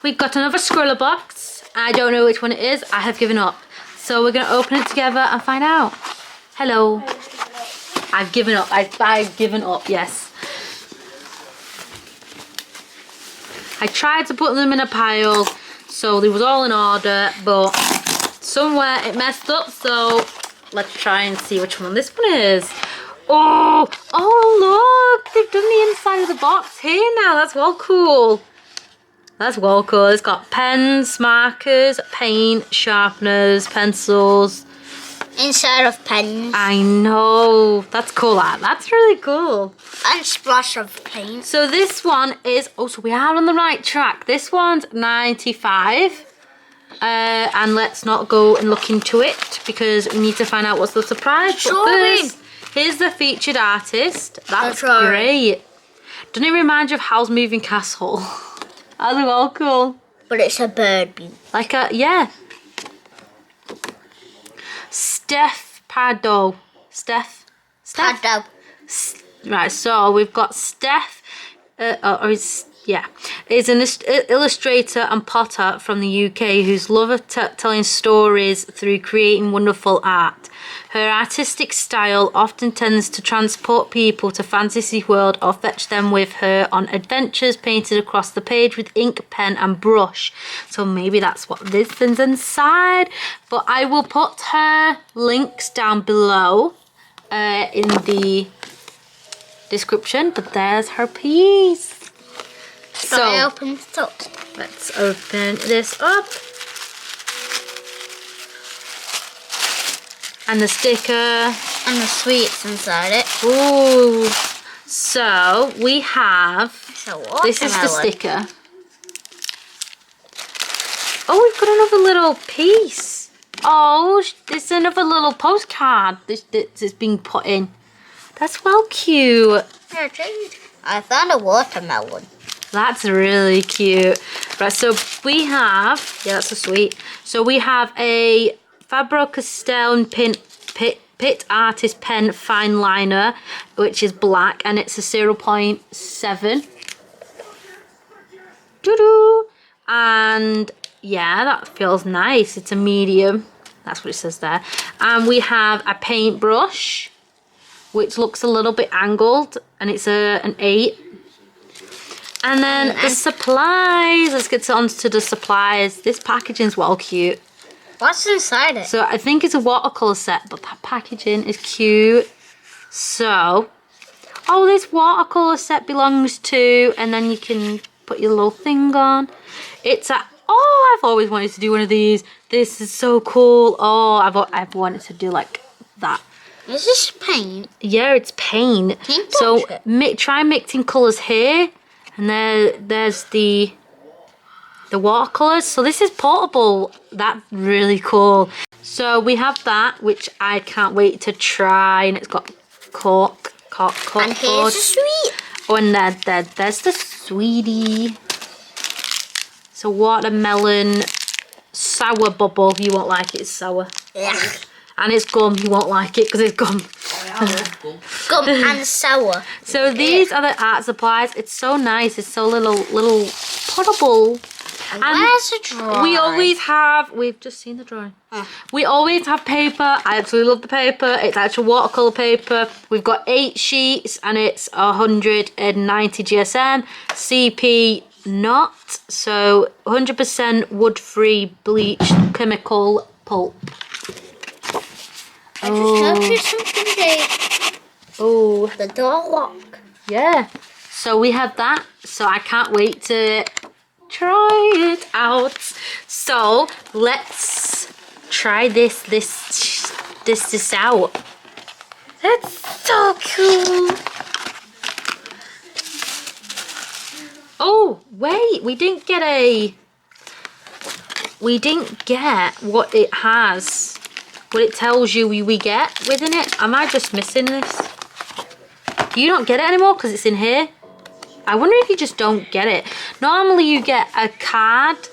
We've got another ScrawlrBox. I don't know which one it is. I have given up. So we're going to open it together and find out. Hello. I've given up. I've given up, yes. I tried to put them in a pile so they was all in order, but somewhere it messed up, so let's try and see which one this one is. Oh look, they've done the inside of the box here now. That's well cool. That's well cool. It's got pens, markers, paint, sharpeners, pencils. Inside of pens. I know. That's cool. That's really cool. And splash of paint. So this one is, so we are on the right track. This one's 95. And let's not go and look into it because we need to find out what's the surprise. But first, here's the featured artist. That's great. Doesn't it remind you of Howl's Moving Castle? That's all cool. But it's a bird beak. Like a, yeah. Steph Pardoe. Steph? Pardoe. Right, so we've got Steph, is an illustrator and potter from the UK whose love of telling stories through creating wonderful art. Her artistic style often tends to transport people to fantasy world or fetch them with her on adventures painted across the page with ink, pen and brush. So maybe that's what this is inside. But I will put her links down below in the description. But there's her piece. So I open it up. Let's open this up. And the sticker. And the sweets inside it. Ooh. So we have. This is the sticker. Oh, we've got another little piece. Oh, there's another little postcard that's been put in. That's well cute. Yeah, I found a watermelon. That's really cute. Right, so we have, yeah, that's so sweet. So we have a Faber-Castell Pitt Artist Pen Fine Liner, which is black, and it's a 0.7. Doo-doo. And yeah, that feels nice. It's a medium. That's what it says there. And we have a paintbrush, which looks a little bit angled, and it's an 8. And then the supplies. Let's get on to the supplies. This packaging's well cute. What's inside it? So I think it's a watercolour set, but that packaging is cute. So, this watercolour set belongs to, and then you can put your little thing on. It's a, I've always wanted to do one of these. This is so cool. I've wanted to do like that. This is paint. Yeah, it's paint. So try mixing colours here. And there's the watercolours. So this is portable. That's really cool. So we have that, which I can't wait to try. And it's got cork. And here's the sweet. Oh, and there's the sweetie. It's a watermelon sour bubble. You won't like it. It's sour. Yeah. And it's gum. You won't like it because it's gum. Gum and sour. So these are the art supplies. It's so nice. It's so little portable. And where's the drawing? We always have. We've just seen the drawing. We always have paper. I absolutely love the paper. It's actual watercolor paper. We've got 8 sheets, and it's 190 GSM, CP not. So 100% wood-free bleached chemical pulp. I just noticed something today. Oh, the door lock. Yeah. So we have that. So I can't wait to try it out. So let's try this out. That's so cool. Oh, wait, we didn't get what it has. What it tells you we get within it. Am I just missing this? You don't get it anymore because it's in here. I wonder if you just don't get it. Normally you get a card.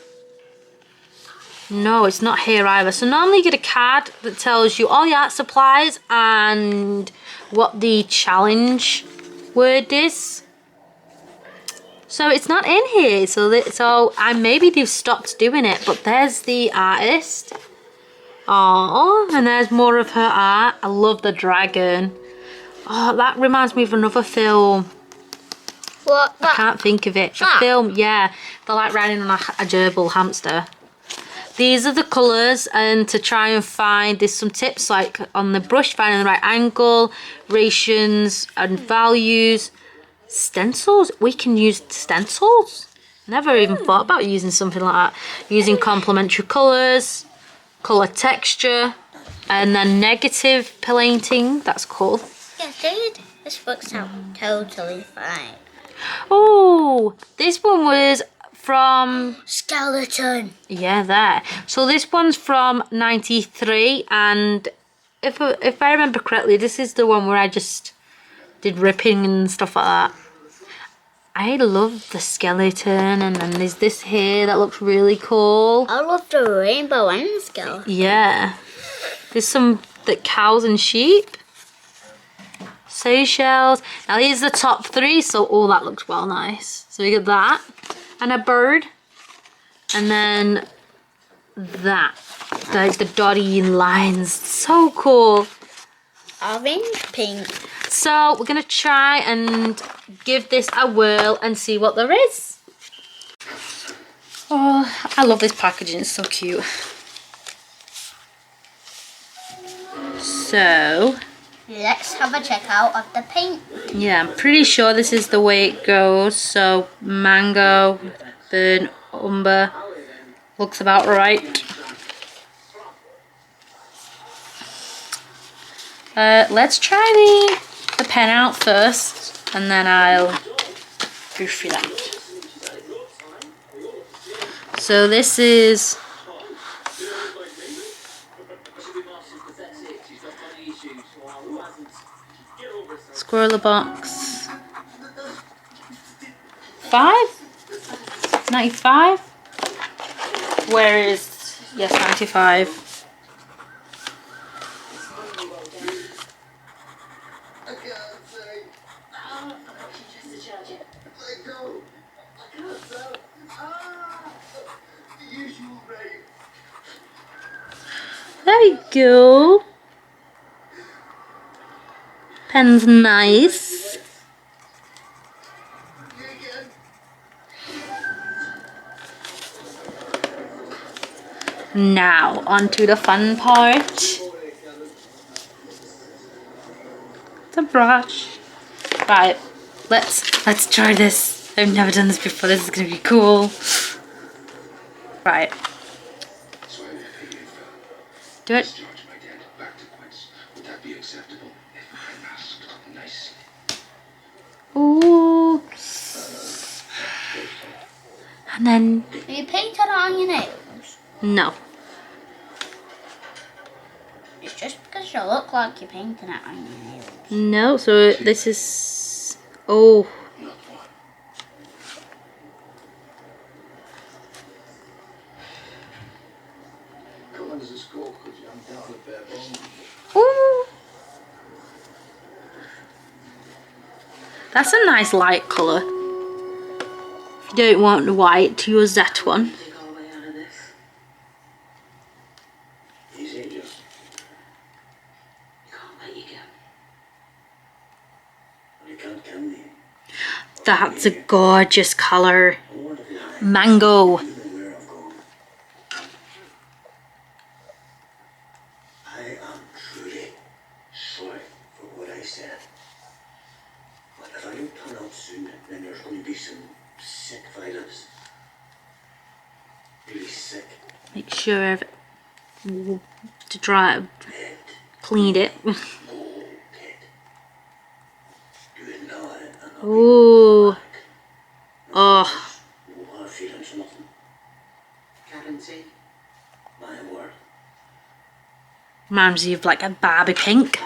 No, it's not here either. So normally you get a card that tells you all your art supplies and what the challenge word is. So it's not in here. So I maybe they've stopped doing it. But there's the artist. Oh, and there's more of her art. I love the dragon. Oh, that reminds me of another film. What? I can't think of it. A film, yeah. They're like riding on a gerbil hamster. These are the colours, and to try and find, there's some tips like on the brush, finding the right angle, ratios and values. Stencils, we can use stencils. Never even thought about using something like that. Using complementary colours, colour texture, and then negative painting. That's cool. Yeah, dude, this works out totally fine. Oh, this one was from... Skeleton. Yeah, there. So this one's from 93, and if I remember correctly, this is the one where I just did ripping and stuff like that. I love the skeleton, and then there's this here that looks really cool. I love the rainbow and the skeleton. Yeah. There's some cows and sheep. Seashells. Now these are the top 3, so oh, that looks well nice. So we got that, and a bird, and then that. Like the dotty lines. So cool. Orange, pink. So we're gonna try and give this a whirl and see what there is. Oh, I love this packaging, it's so cute. So Let's have a check out of the paint. yeah, I'm pretty sure this is the way it goes. So mango, burnt umber, looks about right. Let's try the pen out first, and then I'll go through that. So this is ScrawlrBox 95. Where is, yes, 95. There we go. Pen's nice. Now on to the fun part. The brush. Right, let's try this. I've never done this before. This is gonna be cool. Right. Do it. Ooh. And then... Are you painted on your nails? No. It's just because you look like you're painting it on your nails. No, so this is... Oh. Ooh. That's a nice light colour. If you don't want the white, use that one. That's a gorgeous colour. Mango. Make sure I've to dry, cleaned it. Ooh. Oh. Reminds you of like a Barbie pink.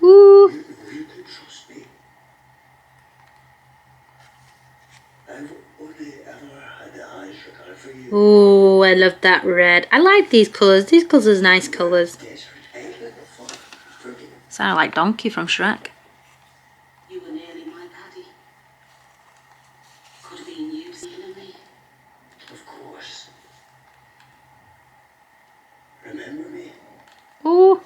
Ooh. Ooh, I love that red. I like these colours. These colours are nice colours. Sound like Donkey from Shrek. You were nearly my Paddy. Could have been you seeing me. Of course. Remember me? Ooh.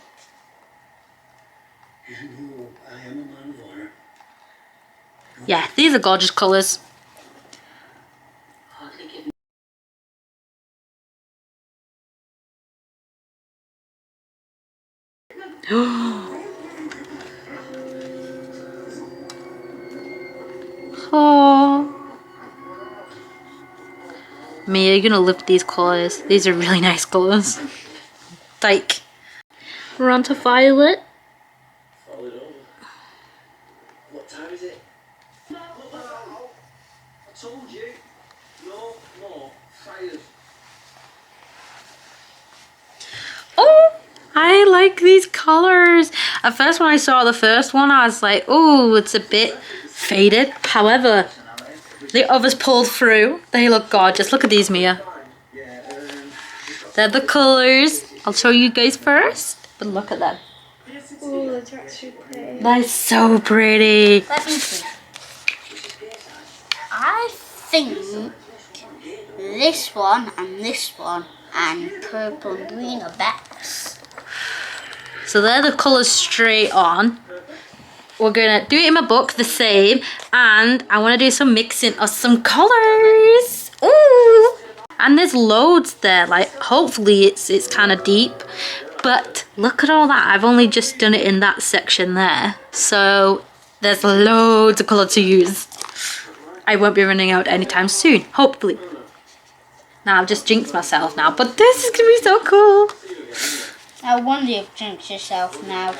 You know I am a man of honour. Yeah, these are gorgeous colours. Hardly give me. Oh. Mia, you're gonna love these colours. These are really nice colours. Like, we're on to violet. Fall it over. What time is it? I told you. No more fires. Oh, I like these colours. At first when I saw the first one, I was like, oh, it's a bit faded. However, the others pulled through. They look gorgeous. Look at these, Mia. They're the colours. I'll show you guys first. But look at them. Oh, that's actually pretty. They're so pretty. Let me see. I think this one and purple and green are best. So they're the colours straight on. We're gonna do it in my book the same, and I want to do some mixing of some colours. Ooh! And there's loads there. Like, hopefully it's kind of deep, but look at all that. I've only just done it in that section there, so there's loads of colour to use. I won't be running out anytime soon, hopefully. Now I've just jinxed myself now, but this is gonna be so cool. I wonder if jinx yourself now.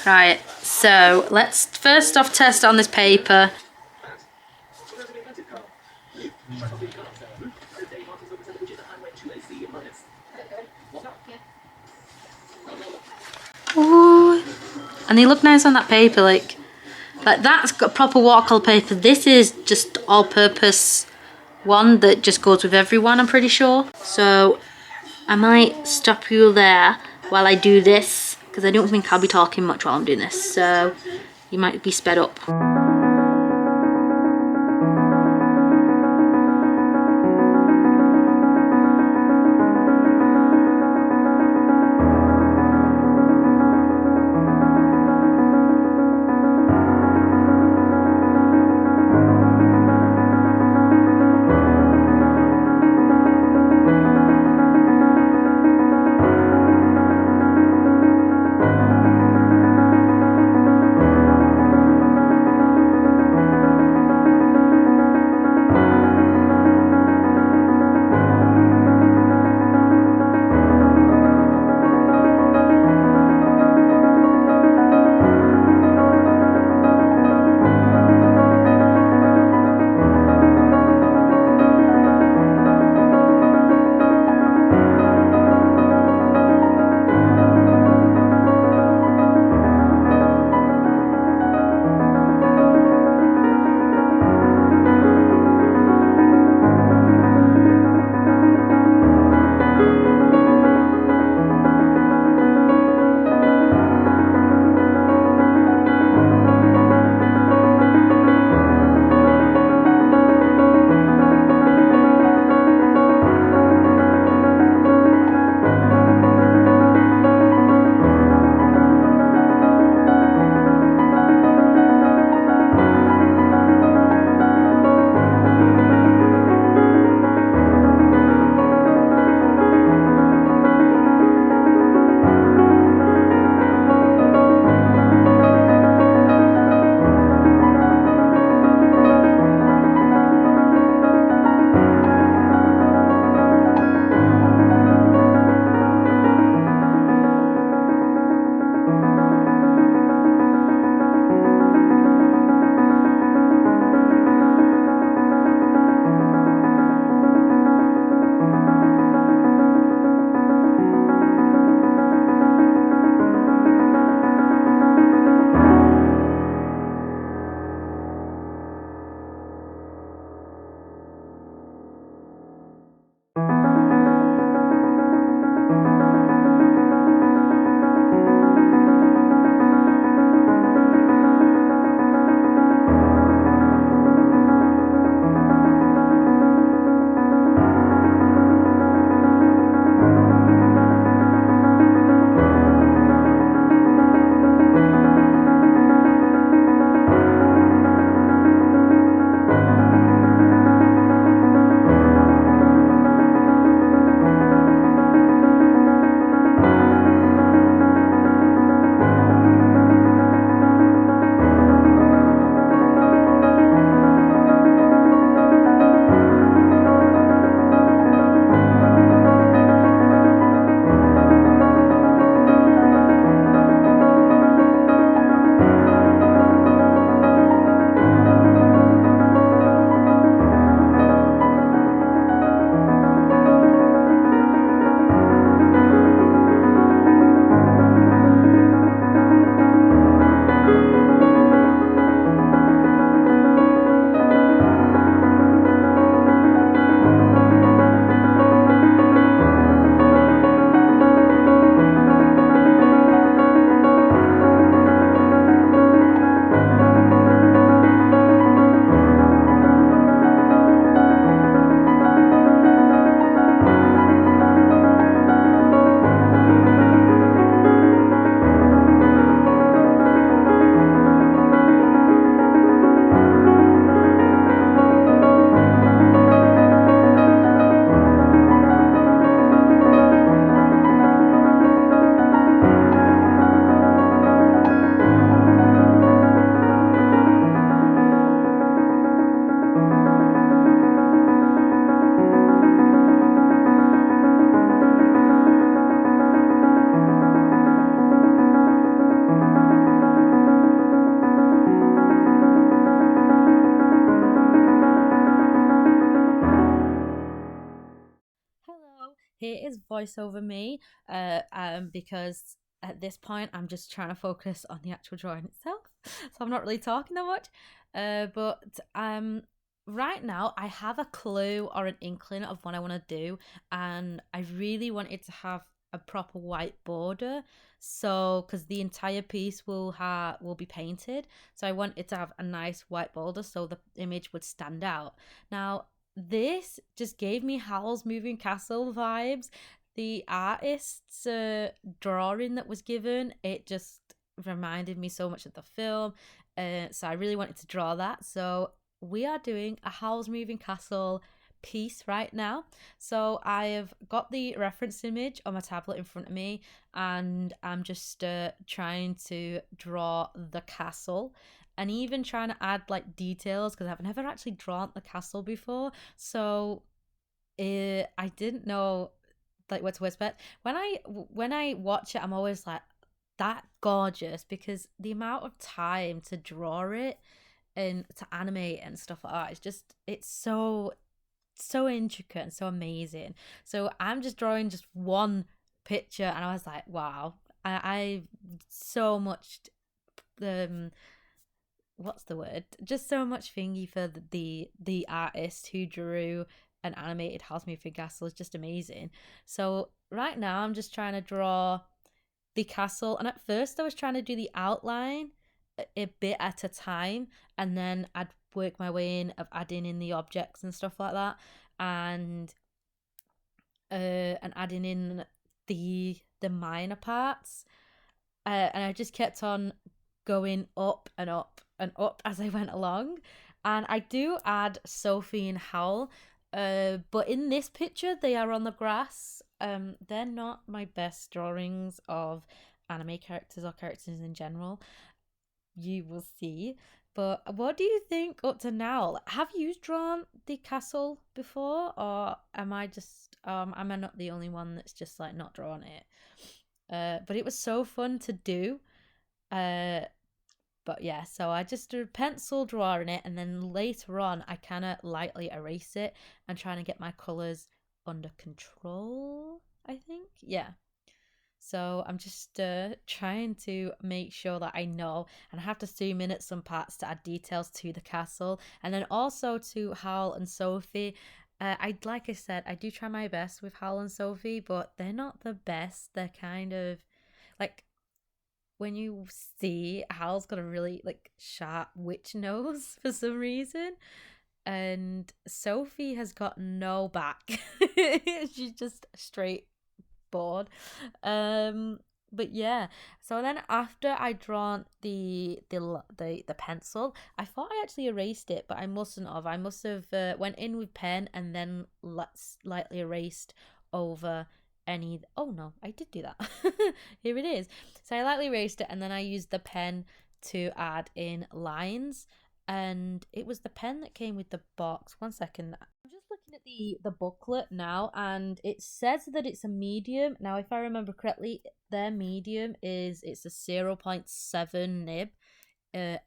Right, so let's first off test on this paper. Ooh, and they look nice on that paper, like that's got proper watercolour paper. This is just all-purpose one that just goes with everyone, I'm pretty sure. So I might stop you there while I do this, because I don't think I'll be talking much while I'm doing this, so you might be sped up. voice over me because at this point I'm just trying to focus on the actual drawing itself, so I'm not really talking that much. But right now I have a clue or an inkling of what I want to do, and I really want it to have a proper white border, so because the entire piece will be painted, so I want it to have a nice white border so the image would stand out. Now this just gave me Howl's Moving Castle vibes. The artist's drawing that was given, it just reminded me so much of the film, so I really wanted to draw that. So we are doing a Howl's Moving Castle piece right now. So I have got the reference image on my tablet in front of me, and I'm just trying to draw the castle, and even trying to add like details because I've never actually drawn the castle before, so I didn't know like what to expect. When I watch it, I'm always like, that gorgeous, because the amount of time to draw it and to animate and stuff like that, it's so intricate and so amazing. So I'm just drawing just one picture, and I was like, wow, I so much what's the word, just so much thingy for the artist who drew an animated Howl's Moving Castle. Is just amazing. So right now I'm just trying to draw the castle, and at first I was trying to do the outline a bit at a time, and then I'd work my way in of adding in the objects and stuff like that, and adding in the minor parts, and I just kept on going up and up and up as I went along. And I do add Sophie and Howl, but in this picture they are on the grass. They're not my best drawings of anime characters or characters in general, you will see. But what do you think up to now? Have you drawn the castle before, or am I just am I not the only one that's just like not drawn it? But it was so fun to do. But yeah, so I just do pencil drawing it, and then later on I kind of lightly erase it and trying to get my colours under control, I think. Yeah. So I'm just trying to make sure that I know, and I have to zoom in at some parts to add details to the castle, and then also to Howl and Sophie. Like I said, I do try my best with Howl and Sophie, but they're not the best. They're kind of like, when you see Howl's got a really like sharp witch nose for some reason, and Sophie has got no back. She's just straight bored. But yeah, so then after I drawn the pencil, I thought I actually erased it, but I mustn't have. I must have went in with pen and then lightly erased over any. Oh no, I did do that. Here it is. So I lightly erased it, and then I used the pen to add in lines, and it was the pen that came with the box. One second, I'm just looking at the booklet now, and it says that it's a medium. Now if I remember correctly, their medium it's a 0.7 nib.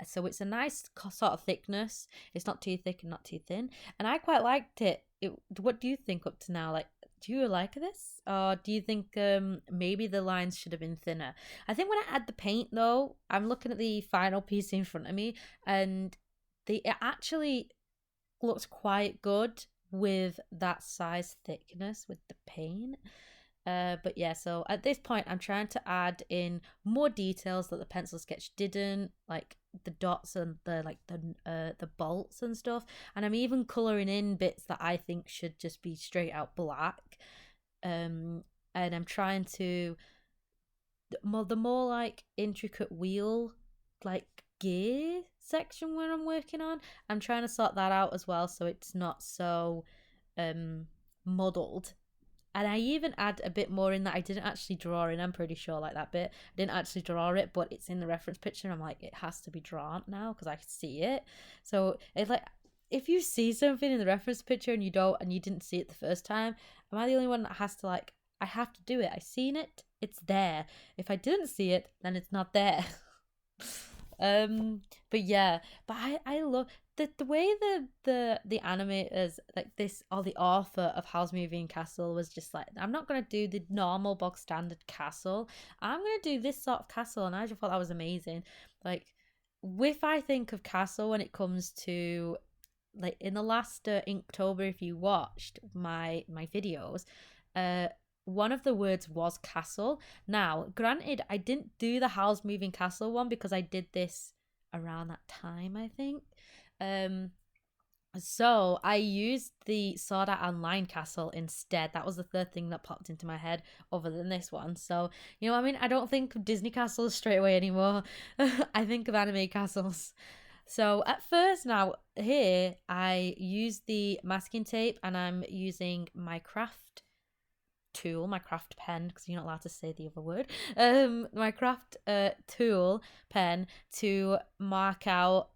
So it's a nice sort of thickness. It's not too thick and not too thin, and I quite liked it. What do you think up to now? Like, do you like this, or do you think maybe the lines should have been thinner? I think when I add the paint, though, I'm looking at the final piece in front of me, and it actually looks quite good with that size thickness with the paint. But yeah, so at this point I'm trying to add in more details that the pencil sketch didn't, like the dots and the bolts and stuff, and I'm even colouring in bits that I think should just be straight out black. And I'm trying to the more like intricate wheel, like gear section where I'm working on, I'm trying to sort that out as well, so it's not so muddled. And I even add a bit more in that I didn't actually draw in. I'm pretty sure, like that bit, I didn't actually draw it, but it's in the reference picture. I'm like, it has to be drawn now because I can see it. So it's like, if you see something in the reference picture and you didn't see it the first time, am I the only one that has to like, I have to do it? I seen it, it's there. If I didn't see it, then it's not there. But yeah, but I love the way the animators like this, or the author of Howl's Moving Castle was just like, I'm not gonna do the normal bog standard castle. I'm gonna do this sort of castle, and I just thought that was amazing. Like, if I think of castle when it comes to like in the last Inktober, if you watched my videos, one of the words was castle. Now, granted, I didn't do the Howl's Moving Castle one because I did this around that time, I think. So I used the Sword Art Online Castle instead. That was the third thing that popped into my head other than this one. So, you know what I mean? I don't think of Disney castles straight away anymore. I think of anime castles. So at first now, here, I use the masking tape and I'm using my craft tool, my craft pen, because you're not allowed to say the other word, my craft tool pen to mark out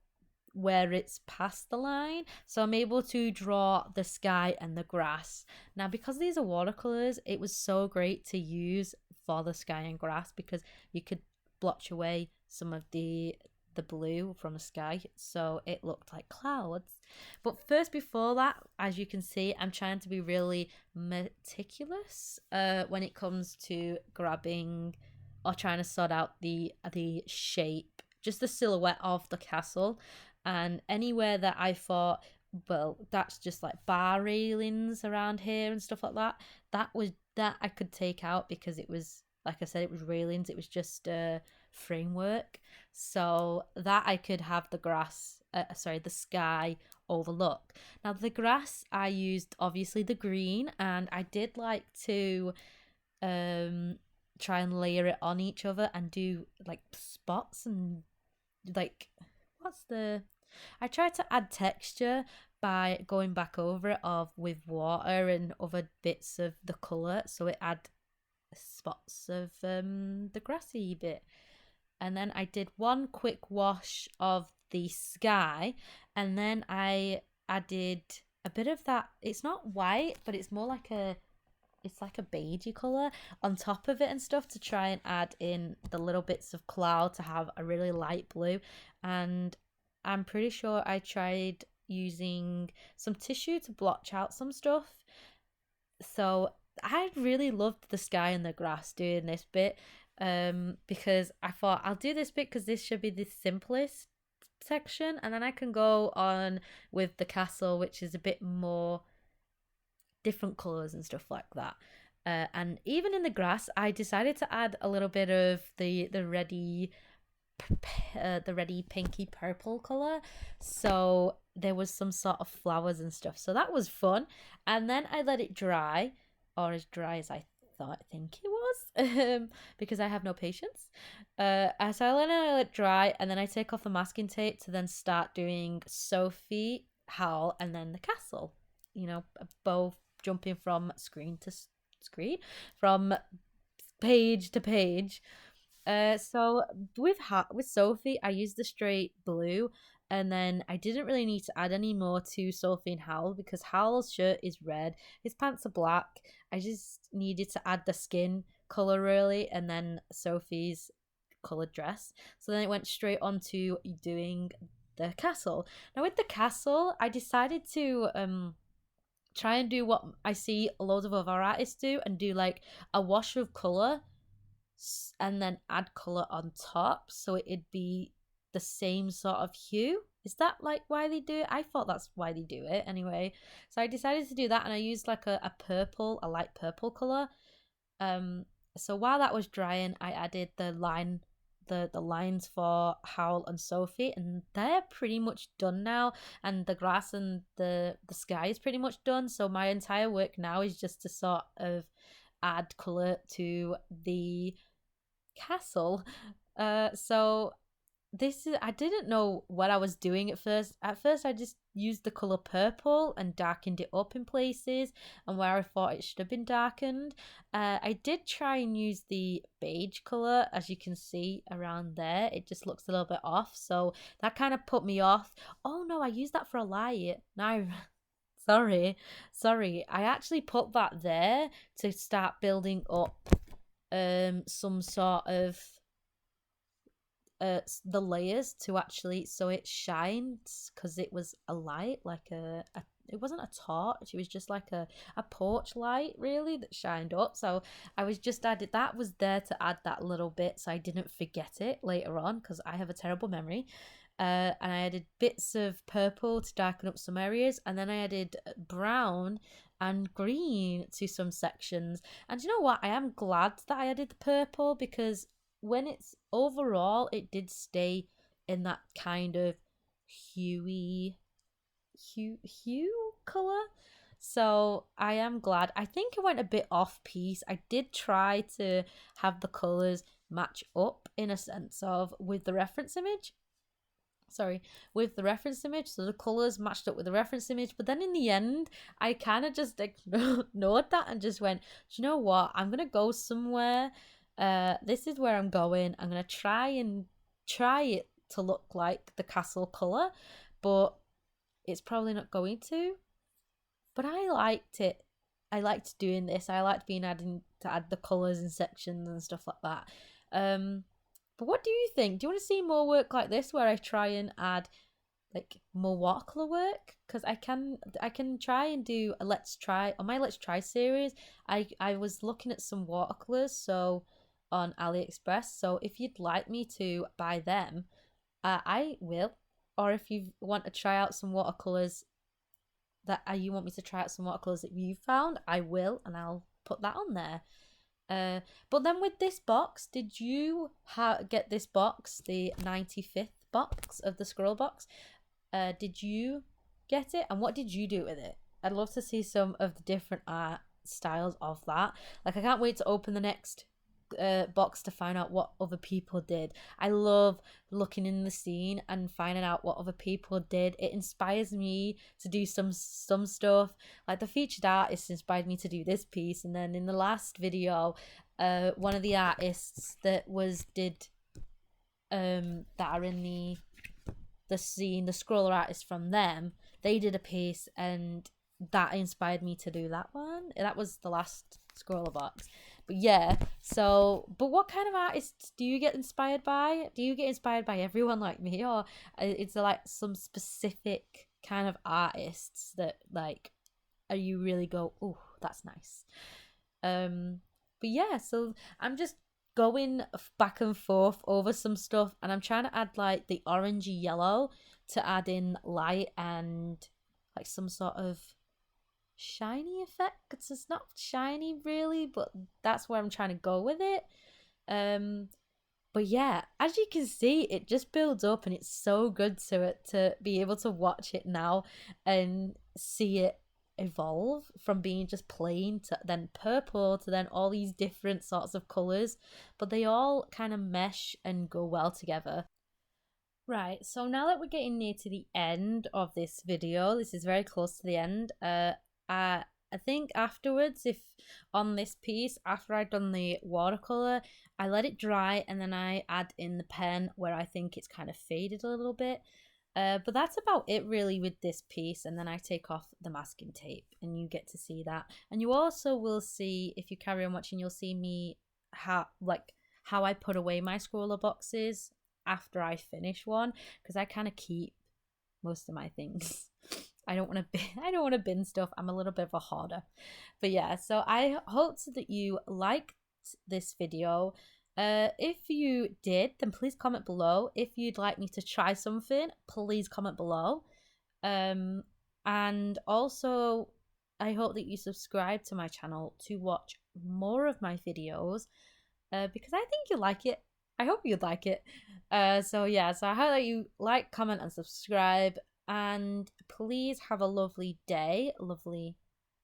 where it's past the line, so I'm able to draw the sky and the grass. Now, because these are watercolors, it was so great to use for the sky and grass because you could blotch away some of the blue from the sky, so it looked like clouds. But first, before that, as you can see, I'm trying to be really meticulous when it comes to grabbing or trying to sort out the shape, just the silhouette of the castle. And anywhere that I thought, well, that's just like bar railings around here and stuff like that, that I could take out because it was, like I said, it was railings. It was just a framework. So that I could have the grass, the sky overlook. Now the grass, I used obviously the green, and I did like to try and layer it on each other and do like spots and like, I tried to add texture by going back over it with water and other bits of the colour, so it had spots of the grassy bit. And then I did one quick wash of the sky, and then I added a bit of that, it's not white, but it's more like it's like a beigey colour on top of it and stuff, to try and add in the little bits of cloud to have a really light blue. And I'm pretty sure I tried using some tissue to blotch out some stuff. So I really loved the sky and the grass doing this bit, because I thought I'll do this bit because this should be the simplest section, and then I can go on with the castle, which is a bit more different colours and stuff like that. And even in the grass, I decided to add a little bit of the ready pinky purple colour, so there was some sort of flowers and stuff, so that was fun. And then I let it dry, or as dry as I think it was, because I have no patience. So I let it dry, and then I take off the masking tape to then start doing Sophie, Howl, and then the castle, both jumping from screen to screen, from page to page. So with Sophie, I used the straight blue, and then I didn't really need to add any more to Sophie and Howl because Howl's shirt is red, his pants are black. I just needed to add the skin color really, and then Sophie's colored dress. So then it went straight on to doing the castle. Now with the castle, I decided to try and do what I see loads of other artists do, and do like a wash of color and then add color on top, so it'd be the same sort of hue. Is that like why they do it? I thought that's why they do it anyway. So I decided to do that, and I used like a light purple color. So while that was drying, I added the lines for Howl and Sophie, and they're pretty much done now, and the grass and the sky is pretty much done. So my entire work now is just to sort of add color to the castle. So I didn't know what I was doing at first. At first I just used the color purple and darkened it up in places, and where I thought it should have been darkened. I did try and use the beige color, as you can see around there. It just looks a little bit off, so that kind of put me off. Oh no, I used that for a light. No, sorry. I actually put that there to start building up some sort of the layers to actually, so it shines, because it was a light, like it wasn't a torch, it was just like a porch light really that shined up. So I was just added, that was there to add that little bit so I didn't forget it later on, because I have a terrible memory. And I added bits of purple to darken up some areas, and then I added brown and green to some sections. And you know what, I am glad that I added the purple, because when it's overall, it did stay in that kind of hue color. So I am glad. I think it went a bit off piece. I did try to have the colors match up in a sense of with the reference image. So the colors matched up with the reference image, but then in the end I kind of just ignored that and just went, do you know what, I'm gonna go somewhere. This is where I'm going. I'm gonna try it to look like the castle color, but it's probably not going to. But I liked it. I liked doing this. I liked being adding to add the colors and sections and stuff like that. But what do you think? Do you want to see more work like this, where I try and add like more watercolor work? Because I can try and do a let's try on my let's try series. I was looking at some watercolors so on AliExpress. So if you'd like me to buy them, I will. Or if you want to try out some watercolors that you want me to try out some watercolors that you found, I will, and I'll put that on there. But then with this box, did you get this box, the 95th box of the ScrawlrBox? Did you get it, and what did you do with it? I'd love to see some of the different art styles of that. Like, I can't wait to open the next box to find out what other people did. I love looking in the scene and finding out what other people did. It inspires me to do some stuff. Like the featured artist inspired me to do this piece, and then in the last video, one of the artists that are in the scene, the scroller artist from them, they did a piece, and that inspired me to do that one. That was the last ScrawlrBox. But yeah, so, but what kind of artists do you get inspired by? Do you get inspired by everyone like me, or is there like some specific kind of artists that like you really go, oh, that's nice? But yeah, so I'm just going back and forth over some stuff, and I'm trying to add like the orangey yellow to add in light and like some sort of shiny effect. It's not shiny really, but that's where I'm trying to go with it. But yeah, as you can see, it just builds up, and it's so good to be able to watch it now and see it evolve from being just plain to then purple to then all these different sorts of colors, but they all kind of mesh and go well together. Right, so now that we're getting near to the end of this video, this is very close to the end. I think afterwards, if on this piece, after I've done the watercolor, I let it dry and then I add in the pen where I think it's kind of faded a little bit. But that's about it really with this piece, and then I take off the masking tape and you get to see that. And you also will see, if you carry on watching, you'll see me how I put away my ScrawlrBoxes after I finish one, because I kind of keep most of my things. I don't want to bin stuff. I'm a little bit of a hoarder. But yeah, so I hope that you liked this video. If you did, then please comment below. If you'd like me to try something, please comment below. And also, I hope that you subscribe to my channel to watch more of my videos, because I think you'll like it. I hope you'd like it. So yeah, so I hope that you like, comment, and subscribe. And please have a lovely day, lovely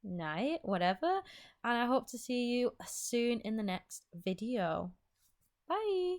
night, whatever. And I hope to see you soon in the next video. Bye.